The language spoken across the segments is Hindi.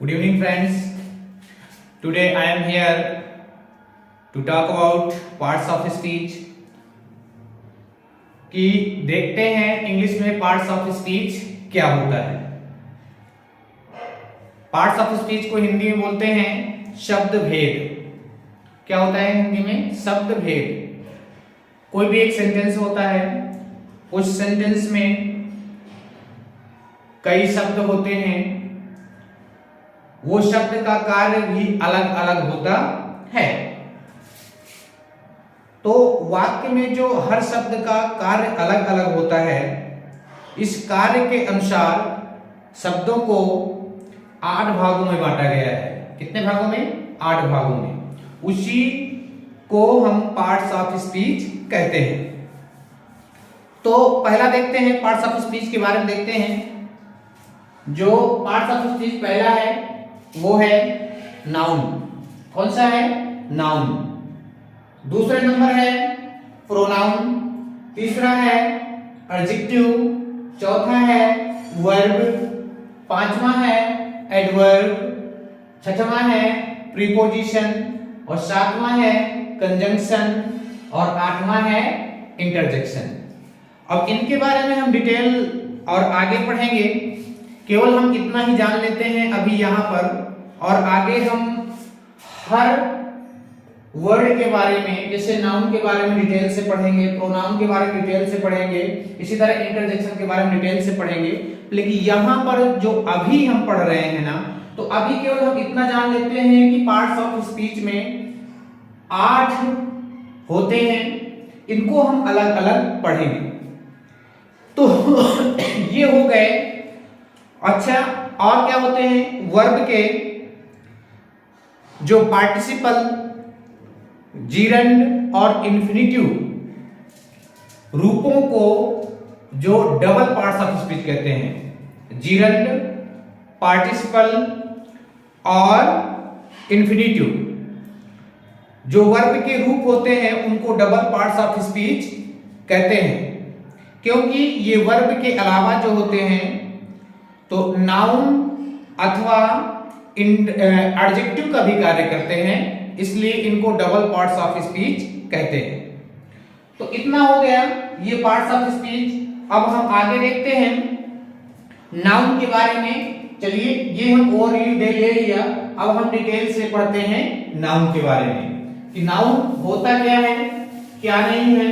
Good evening, friends. Today I am here to talk about parts of speech. कि देखते हैं इंग्लिश में पार्ट्स ऑफ स्पीच क्या होता है। पार्ट्स ऑफ स्पीच को हिंदी में बोलते हैं शब्द भेद। क्या होता है हिंदी में? शब्द भेद। कोई भी एक सेंटेंस होता है, उस सेंटेंस में कई शब्द होते हैं, वो शब्द का कार्य भी अलग अलग होता है। तो वाक्य में जो हर शब्द का कार्य अलग अलग होता है, इस कार्य के अनुसार शब्दों को 8 भागों में बांटा गया है। कितने भागों में? 8 भागों में। उसी को हम पार्ट्स ऑफ स्पीच कहते हैं। तो पहला देखते हैं, पार्ट्स ऑफ स्पीच के बारे में देखते हैं। जो पार्ट्स ऑफ स्पीच पहला है वो है नाउन। कौन सा है? नाउन। दूसरे नंबर है प्रोनाउन, तीसरा है एडजेक्टिव, चौथा है वर्ब, पांचवा है एडवर्ब, छठवां है प्रीपोजिशन और सातवां है कंजंक्शन और आठवां है इंटरजेक्शन। अब इनके बारे में हम डिटेल और आगे पढ़ेंगे। केवल हम इतना ही जान लेते हैं अभी यहाँ पर, और आगे हम हर वर्ड के बारे में, जैसे नाउन के बारे में डिटेल से पढ़ेंगे, प्रोनाउन के बारे में डिटेल से पढ़ेंगे, इसी तरह इंटरजेक्शन के बारे में डिटेल से पढ़ेंगे। लेकिन यहाँ पर जो अभी हम पढ़ रहे हैं ना, तो अभी केवल हम इतना जान लेते हैं कि पार्ट्स ऑफ स्पीच में 8 होते हैं, इनको हम अलग अलग पढ़ेंगे। तो ये हो गए। अच्छा, और क्या होते हैं? वर्ब के जो पार्टिसिपल, जीरंड और इन्फिनिटिव रूपों को जो डबल पार्ट्स ऑफ स्पीच कहते हैं। जीरंड, पार्टिसिपल और इन्फिनिटिव जो वर्ब के रूप होते हैं, उनको डबल पार्ट्स ऑफ स्पीच कहते हैं। क्योंकि ये वर्ब के अलावा जो होते हैं, तो नाउन अथवा एडजेक्टिव का भी कार्य करते हैं, इसलिए इनको डबल पार्ट्स ऑफ स्पीच कहते हैं। तो इतना हो गया ये पार्ट्स ऑफ स्पीच। अब हम आगे देखते हैं नाउन के बारे में। चलिए, ये हम ओवरव्यू ले लिया, अब हम डिटेल से पढ़ते हैं नाउन के बारे में कि नाउन होता क्या है, क्या नहीं है।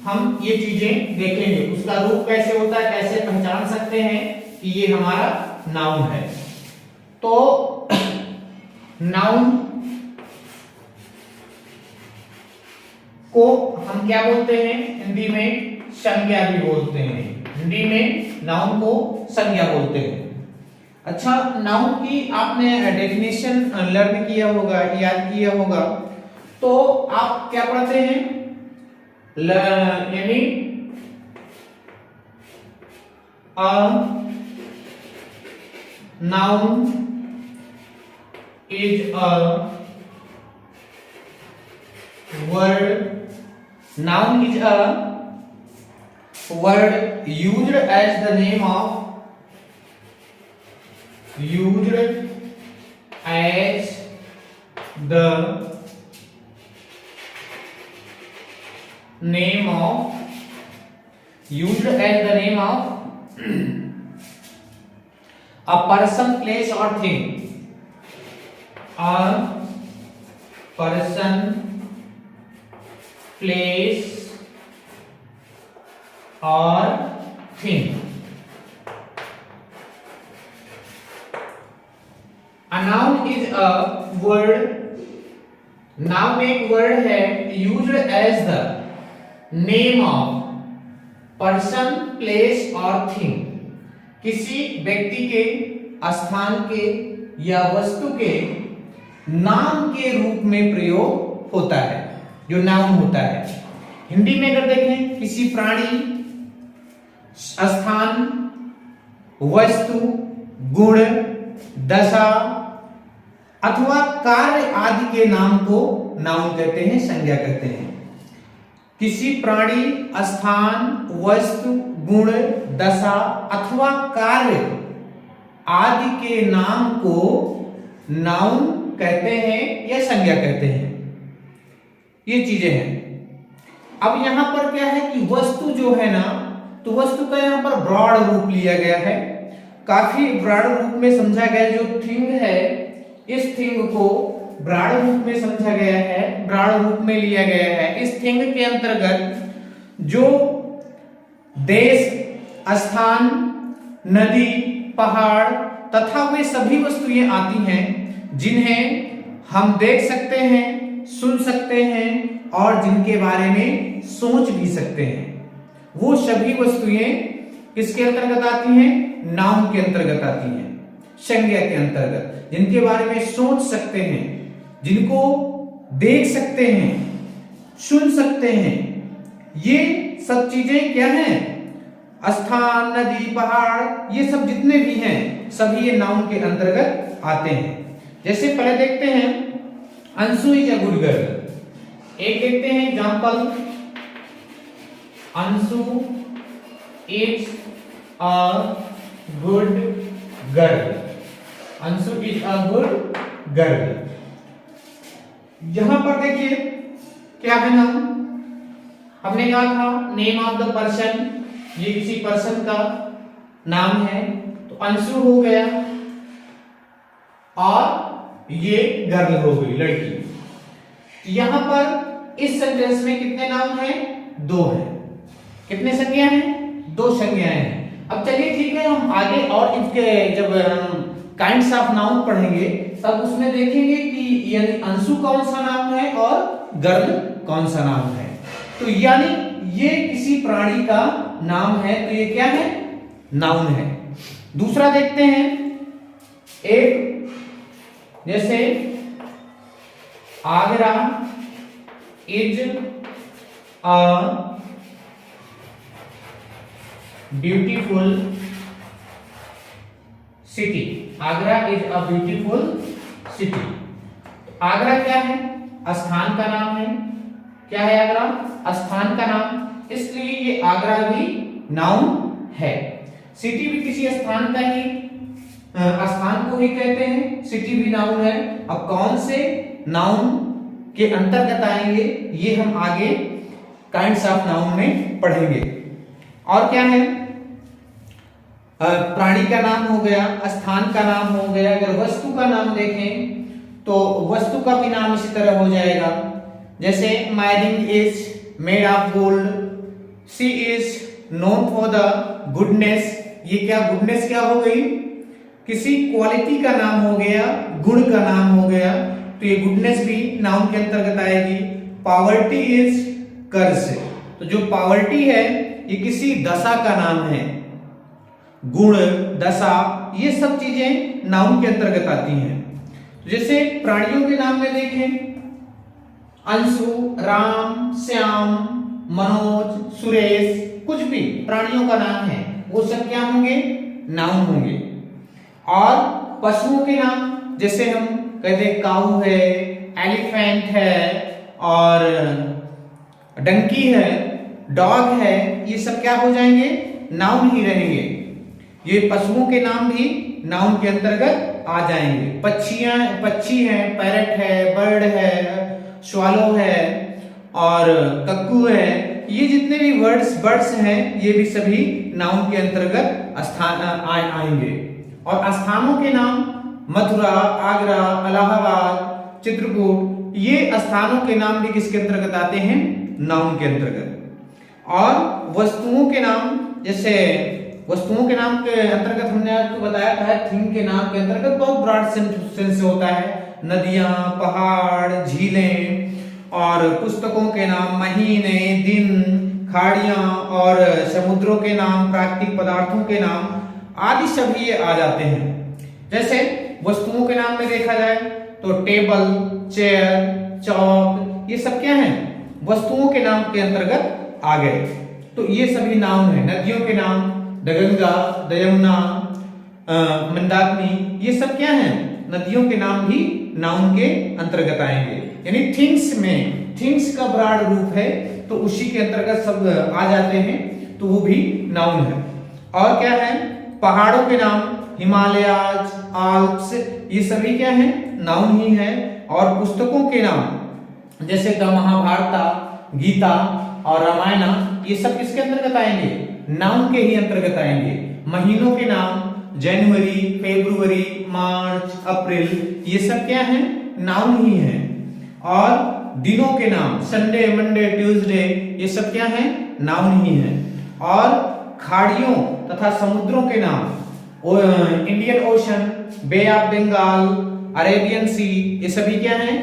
हम ये चीजें देखेंगे, उसका रूप कैसे होता है, कैसे पहचान सकते हैं कि ये हमारा नाउन है। तो नाउन को हम क्या बोलते हैं? हिंदी में संज्ञा भी बोलते हैं। हिंदी में नाउन को संज्ञा बोलते हैं। अच्छा, नाउन की आपने डेफिनेशन लर्न किया होगा, याद किया होगा। तो आप क्या पढ़ते हैं? यानी noun is a word. Noun is a word used as the name of a person, place or thing. A person, place or thing. A noun is a word. Noun एक वर्ड है used as the name of person, place और थिंग। किसी व्यक्ति के, स्थान के या वस्तु के नाम के रूप में प्रयोग होता है, जो नाउन होता है। हिंदी में अगर देखें, किसी प्राणी, स्थान, वस्तु, गुण, दशा अथवा कार्य आदि के नाम को नाउन कहते हैं, संज्ञा कहते हैं। किसी प्राणी, स्थान, वस्तु, गुण, दशा अथवा कार्य आदि के नाम को नाउन कहते हैं या संज्ञा कहते हैं। ये चीजें हैं। अब यहां पर क्या है कि वस्तु जो है ना, तो वस्तु का यहां पर ब्रॉड रूप लिया गया है, काफी ब्रॉड रूप में समझा गया। जो थिंग है, इस थिंग को ब्रॉड रूप में समझा गया है, ब्रॉड रूप में लिया गया है। इस थिंग के अंतर्गत जो देश, स्थान, नदी, पहाड़ तथा वे सभी वस्तुएं आती हैं जिन्हें हम देख सकते हैं, सुन सकते हैं और जिनके बारे में सोच भी सकते हैं। वो सभी वस्तुएं किसके अंतर्गत आती हैं? नाउन के अंतर्गत आती हैं, संज्ञा के अंतर्गत। जिनके बारे में सोच सकते हैं, जिनको देख सकते हैं, सुन सकते हैं, ये सब चीजें क्या हैं? स्थान, नदी, पहाड़, ये सब जितने भी हैं सभी ये नाउन के अंतर्गत आते हैं। जैसे पहले देखते हैं Anshu is a good girl. एक देखते हैं example, Anshu is a good girl. Anshu is a good girl. यहां पर देखिए क्या है नाम, हमने कहा था नेम ऑफ द पर्सन, ये किसी पर्सन का नाम है, तो अंशु हो गया और ये गर्ल हो गई, लड़की। यहां पर इस सेंटेंस में कितने नाउन हैं? 2 हैं। कितने संज्ञा हैं? 2 संज्ञाएं हैं। अब चलिए ठीक है, हम आगे और इसके जब काइंड्स ऑफ नाउन पढ़ेंगे तब उसमें देखेंगे कि यानी अंशु कौन सा नाउन है और गर्ल कौन सा नाउन है। तो यानी ये किसी प्राणी का नाम है, तो ये क्या है? नाउन है। दूसरा देखते हैं, एक जैसे Agra is a beautiful city. Agra is a beautiful city. Agra क्या है? स्थान का नाम है। क्या है आगरा? स्थान का नाम, इसलिए ये आगरा भी नाउन है। सिटी भी किसी स्थान का ही स्थान को ही कहते हैं, सिटी भी नाउन है। अब कौन से नाउन के अंतर्गत आएंगे ये हम आगे काइंड्स ऑफ नाउन में पढ़ेंगे। और क्या है? प्राणी का नाम हो गया, स्थान का नाम हो गया। अगर वस्तु का नाम देखें तो वस्तु का भी नाम इसी तरह हो जाएगा। जैसे my ring is made of gold, she is known for the goodness. ये क्या गुडनेस क्या हो गई? किसी क्वालिटी का नाम हो गया, गुण का नाम हो गया, तो ये गुडनेस भी नाउन के अंतर्गत आएगी। पॉवर्टी इज कर्ज, तो जो पॉवर्टी है ये किसी दशा का नाम है। गुण, दशा, ये सब चीजें नाउन के अंतर्गत आती हैं। जैसे प्राणियों के नाम में देखें, अंशु, राम, श्याम, मनोज, सुरेश, कुछ भी प्राणियों का नाम है वो सब क्या होंगे? नाउन होंगे। और पशुओं के नाम जैसे हम कहते हैं काऊ है, एलिफेंट है और डंकी है, डॉग है, ये सब क्या हो जाएंगे? नाउन ही रहेंगे। ये पशुओं के नाम भी नाउन के अंतर्गत आ जाएंगे। पक्षी हैं, पैरट है, बर्ड है, स्वालो है और कक्कू है, ये जितने भी बर्ड्स हैं ये भी सभी नाउन के अंतर्गत स्थान आएंगे। और स्थानों के नाम मथुरा, आगरा, इलाहाबाद, चित्रकूट, ये स्थानों के नाम भी किसके अंतर्गत आते हैं? नाउन के अंतर्गत। और वस्तुओं के नाम, जैसे वस्तुओं के नाम के अंतर्गत हमने आपको बताया था थिंग के नाम के अंतर्गत बहुत ब्रॉड सेंस होता है। नदियां, पहाड़, झीलें, और पुस्तकों के नाम महीने, दिन, खाड़ियां और समुद्रों के नाम, प्राकृतिक पदार्थों के नाम आदि सभी ये आ जाते हैं। जैसे वस्तुओं के नाम में देखा जाए तो टेबल, चेयर, चौक, ये सब क्या है? वस्तुओं के नाम के अंतर्गत आ गए। तो ये सभी नाउन है। नदियों के नाम दगंगा, दयमुना, मंदाकिनी, ये सब क्या है? नदियों के नाम भी नाउन के अंतर्गत आएंगे। यानी थिंग्स में, थिंग्स का ब्रॉड रूप है तो उसी के अंतर्गत सब आ जाते हैं, तो वो भी नाउन है। और क्या है? पहाड़ों के नाम हिमालयाज, आल्प्स, ये सभी क्या है? नाउन ही है। और पुस्तकों के नाम जैसे द महाभारत, गीता और रामायण, ये सब किसके अंतर्गत आएंगे? नाउन के ही अंतर्गत आएंगे। महीनों के नाम जनवरी, फरवरी, मार्च, अप्रैल, ये सब क्या है? नाउन ही है। और दिनों के नाम संडे, मंडे, ट्यूसडे, ये सब क्या है? नाउन ही है। और खाड़ियों तथा समुद्रों के नाम Indian Ocean, Bay of Bengal, Arabian Sea, ये सभी क्या है?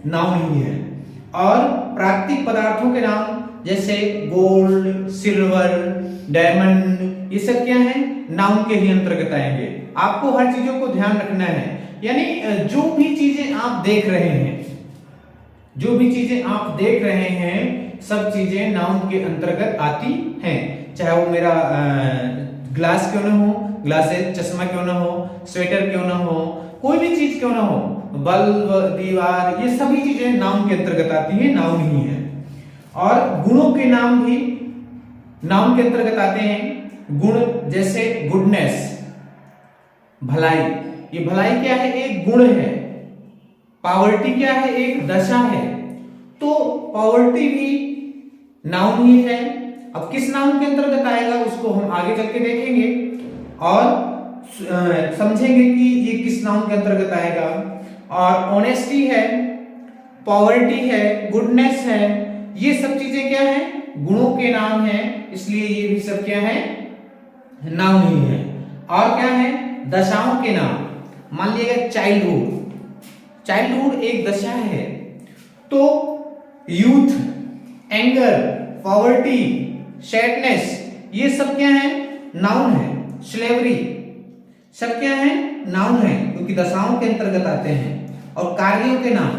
नाउन ही है। और प्राकृतिक पदार्थों के नाम जैसे गोल्ड, सिल्वर, डायमंड, ये सब क्या है? नाउन के ही अंतर्गत आएंगे। आपको हर चीजों को ध्यान रखना है, यानी जो भी चीजें आप देख रहे हैं, जो भी चीजें आप देख रहे हैं, सब चीजें नाउन के अंतर्गत आती हैं। चाहे वो मेरा ग्लास क्यों ना हो, ग्लासेस, चश्मा क्यों ना हो, स्वेटर क्यों ना हो, कोई भी चीज क्यों ना हो, बल्ब, दीवार, ये सभी चीजें नाउन के अंतर्गत आती हैं, नाउन ही है। और गुणों के नाम भी नाउन के अंतर्गत आते हैं। गुण जैसे गुडनेस, भलाई, ये भलाई क्या है? एक गुण है। पॉवर्टी क्या है? एक दशा है। तो पॉवर्टी भी नाउन ही है। अब किस नाउन के अंतर्गत आएगा उसको हम आगे चल के देखेंगे और समझेंगे कि ये किस नाउन के अंतर्गत आएगा। और ऑनेस्टी है, पॉवर्टी है, गुडनेस है, ये सब चीजें क्या है? गुणों के नाम है, इसलिए ये भी सब क्या है? नाउन ही है। और क्या है? दशाओं के नाम, मान लीजिएगा चाइल्डहुड, चाइल्डहुड एक दशा है। तो यूथ, एंगर, पॉवर्टी, सैडनेस, ये सब क्या है? नाउन है। स्लेवरी, सब क्या है? नाउन है, क्योंकि दशाओं के अंतर्गत आते हैं। और कार्यों के नाम,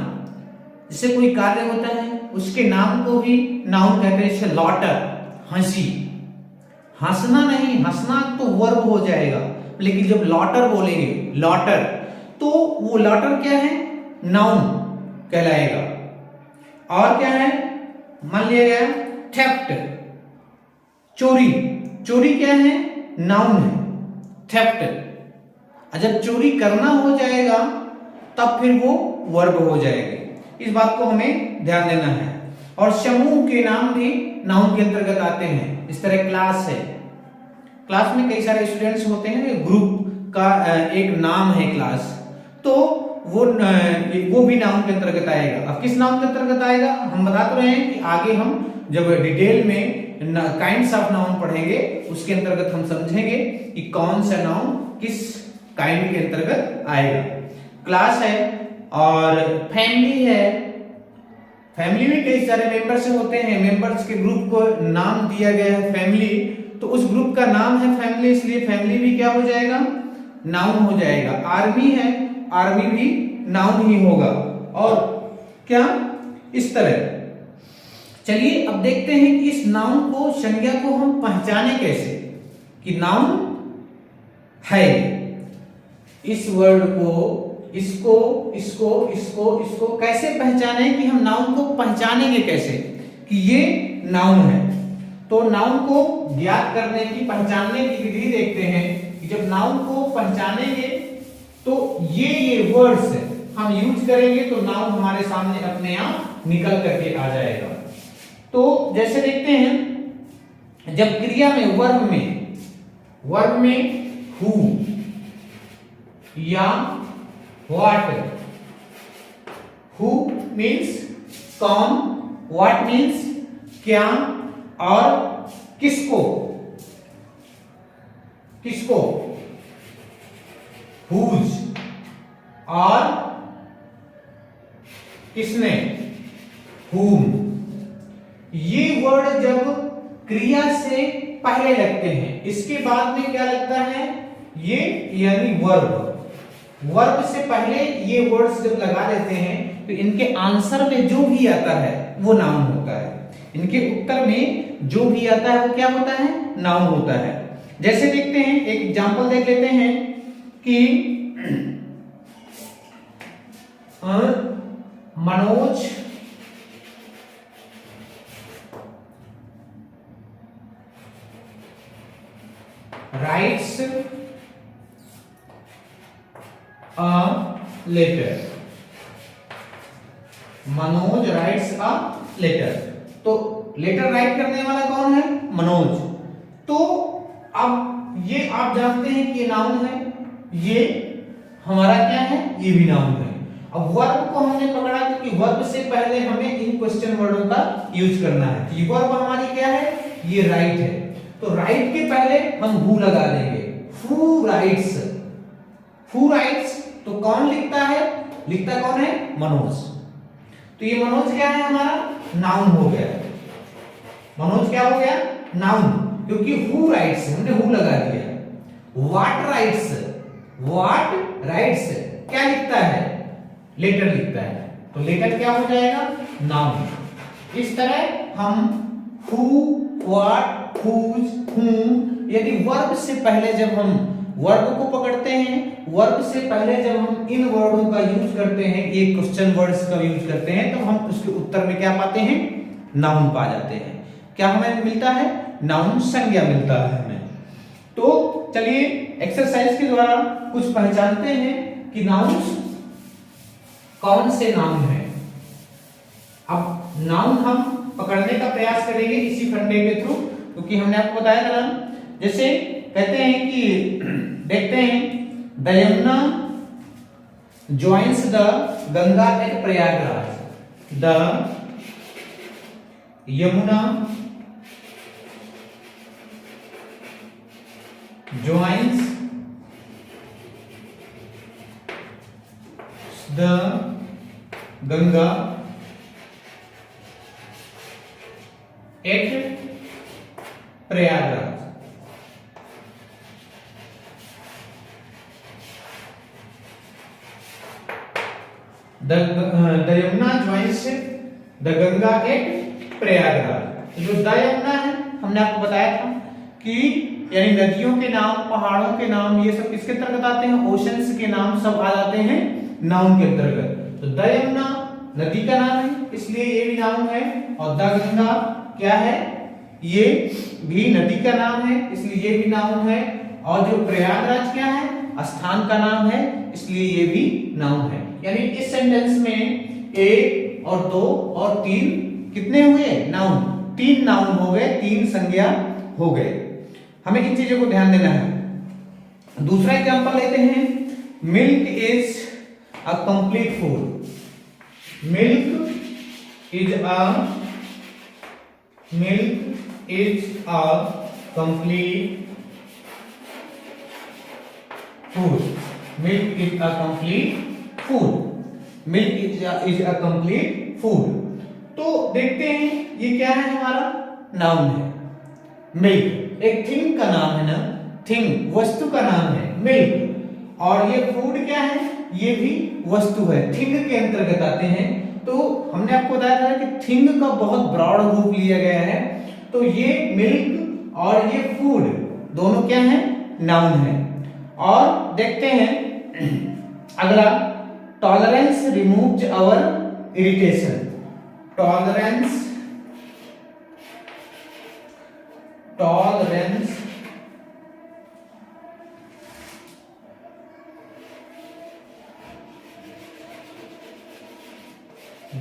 जैसे कोई कार्य होता है उसके नाम को भी नाउन कहते हैं। जैसे लॉटर, हंसी, हंसना नहीं, हंसना तो वर्ब हो जाएगा, लेकिन जब लॉटर बोलेंगे, लॉटर, तो वो लॉटर क्या है? नाउन कहलाएगा। और क्या है? मान लिया गया थेफ्ट, चोरी, चोरी क्या है? नाउन है, थेफ्ट। जब चोरी करना हो जाएगा तब फिर वो वर्ब हो जाएगा। इस बात को हमें ध्यान देना है। और समूह के नाम भी नाउन के अंतर्गत आते हैं। इस तरह क्लास है, क्लास में कई सारे स्टूडेंट्स होते हैं, ग्रुप का एक नाम है क्लास, तो वो भी नाउन के अंतर्गत आएगा। अब किस नाउन के अंतर्गत आएगा? हम बता तो रहे हैं कि आगे हम जब डिटेल में काइंड्स ऑफ नाउन पढ़ेंगे उसके अंतर्गत हम समझेंगे कि कौन सा नाउन किस काइंड के अंतर्गत आएगा। क्लास है और फैमिली है। फैमिली में कई सारे मेंबर्स होते हैं, मेंबर्स के ग्रुप को नाम दिया गया है फैमिली, तो उस ग्रुप का नाम है फैमिली, इसलिए फैमिली भी क्या हो जाएगा? नाउन हो जाएगा। आर्मी है, आर्मी भी नाउन ही होगा। और क्या? इस तरह। चलिए अब देखते हैं कि इस नाउन को, संज्ञा को हम पहचाने कैसे, कि नाउन है। इस वर्ड को, इसको, इसको, इसको, इसको कैसे पहचाने, कि हम नाउन को पहचानेंगे कैसे कि ये नाउन है। तो नाउन को ज्ञात करने की, पहचानने की विधि देखते हैं कि जब नाउन को पहचानेंगे तो ये वर्ड्स हम यूज करेंगे तो नाउन हमारे सामने अपने आप निकल करके आ जाएगा। तो जैसे देखते हैं, जब क्रिया में, वर्ब में हु या व्हाट, हु मीन्स कौन, व्हाट मीन्स क्या, और किसको, किसको, हुज, और किसने, whom। ये वर्ड जब क्रिया से पहले लगते हैं, इसके बाद में क्या लगता है? ये यानी वर्ब। वर्ब से पहले ये वर्ड्स जब लगा लेते हैं तो इनके आंसर में जो भी आता है वो नाउन होता है। इनके उत्तर में जो भी आता है वो क्या होता है? नाउन होता है। जैसे देखते हैं, एक एग्जांपल देख लेते हैं कि Manoj writes letter, Manoj writes a letter. तो लेटर राइट करने वाला कौन है? मनोज। तो अब ये आप जानते हैं कि ये नाउन है, ये हमारा क्या है? ये भी नाउन है। अब वर्ब को हमने पकड़ा क्योंकि वर्ब से पहले हमें इन क्वेश्चन वर्डों का यूज करना है। तो ये वर्ब हमारी क्या है? ये राइट है। तो राइट के पहले हम हु लगा देंगे, हु राइट्स। हु राइट्स तो कौन लिखता है? लिखता कौन है? मनोज। तो ये मनोज क्या है? हमारा नाउन हो गया। मनोज क्या हो गया? नाउन, क्योंकि हु राइट्स हमने हु लगा दिया। व्हाट राइट्स, व्हाट राइट्स क्या लिखता है? लेटर लिखता है। तो लेटर क्या हो जाएगा? नाउन। इस तरह हम हु, व्हाट, हुज, हूम, यदि वर्ब से पहले जब हम वर्ब को पकड़ते हैं, वर्ब से पहले जब हम इन वर्डों का यूज करते हैं, ये क्वेश्चन वर्ड्स का यूज करते हैं, तो हम उसके उत्तर में क्या पाते हैं? नाउन पा जाते हैं। क्या हमें मिलता है? नाउन संज्ञा मिलता है हमें। तो चलिए एक्सरसाइज के द्वारा कुछ पहचानते हैं कि नाउन कौन से नाउन है। अब नाउन हम पकड़ने का प्रयास करेंगे इसी फंडे के थ्रू, क्योंकि हमने आपको बताया था ना, जैसे कहते हैं कि देखते हैं the Yamuna joins the Ganga at Prayagraj. The Yamuna joins the Ganga at Prayagraj. The Yamuna joins the Ganga at Prayagraj. जो द यमुना है हमने आपको बताया था कि यानी नदियों के नाम, पहाड़ों के नाम, ये सब किसके अंतर्गत आते हैं? ओशंस के नाम सब आ जाते हैं नाउन के अंतर्गत। तो द यमुना नदी का नाम है, इसलिए ये भी नाउन है। और द गंगा क्या है? ये भी नदी का नाम है, इसलिए ये भी नाउन है। और जो प्रयागराज क्या है? स्थान का नाम है, इसलिए ये भी नाउन है। यानी इस सेंटेंस में एक और दो और तीन कितने हुए? नाउन। तीन नाउन हो गए, तीन संज्ञा हो गए। हमें इन चीजों को ध्यान देना है। दूसरा एग्जांपल लेते हैं, milk is a complete food. Milk is a complete food. Milk is a complete food. Milk is a complete food. तो देखते हैं ये क्या है? हमारा नाउन है। मिल्क एक थिंग का नाम है ना, थिंग वस्तु का नाम है मिल्क। और ये फूड क्या है? ये भी वस्तु है, थिंग के अंतर्गत आते हैं। तो हमने आपको बताया था कि थिंग का बहुत ब्रॉड रूप लिया गया है। तो ये मिल्क और ये फूड दोनों क्या है? नाउन है। और देखते हैं अगला, tolerance removes our irritation. Tolerance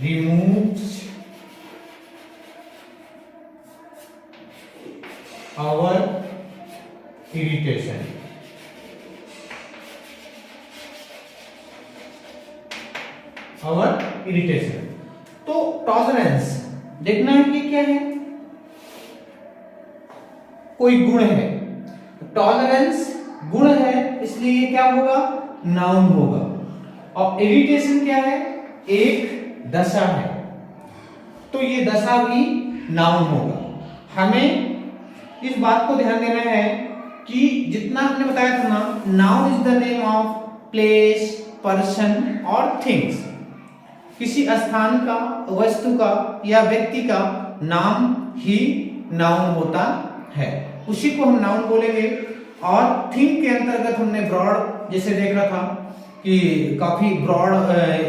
removes our irritation। तो टॉलरेंस देखना है कि क्या है? कोई गुण है। टॉलरेंस गुण है, इसलिए ये क्या होगा? नाउन होगा। और इरिटेशन क्या है? एक दशा है, तो ये दशा भी नाउन होगा। हमें इस बात को ध्यान देना है कि जितना हमने बताया था ना, noun is the name of place, person और थिंग्स। किसी स्थान का, वस्तु का या व्यक्ति का नाम ही नाउन होता है, उसी को हम नाउन बोलेंगे। और थिंग के अंतर्गत हमने ब्रॉड जैसे देख रहा था कि काफी ब्रॉड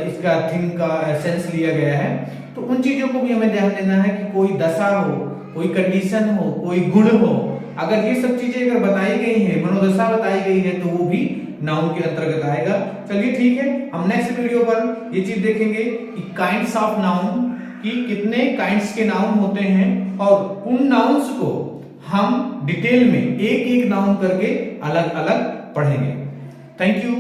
इसका थिंग का सेंस लिया गया है। तो उन चीजों को भी हमें ध्यान देना है कि कोई दशा हो, कोई कंडीशन हो, कोई गुण हो। अगर ये सब चीजें अगर बताई गई हैं, मनोदशा बताई गई है, तो वो भी नाउन के अंतर्गत आएगा। चलिए ठीक है, हम नेक्स्ट वीडियो पर ये चीज देखेंगे कि काइंड्स ऑफ नाउन, कि कितने काइंड्स के नाउन होते हैं और उन नाउन्स को हम डिटेल में एक एक नाउन करके अलग अलग पढ़ेंगे। Thank you.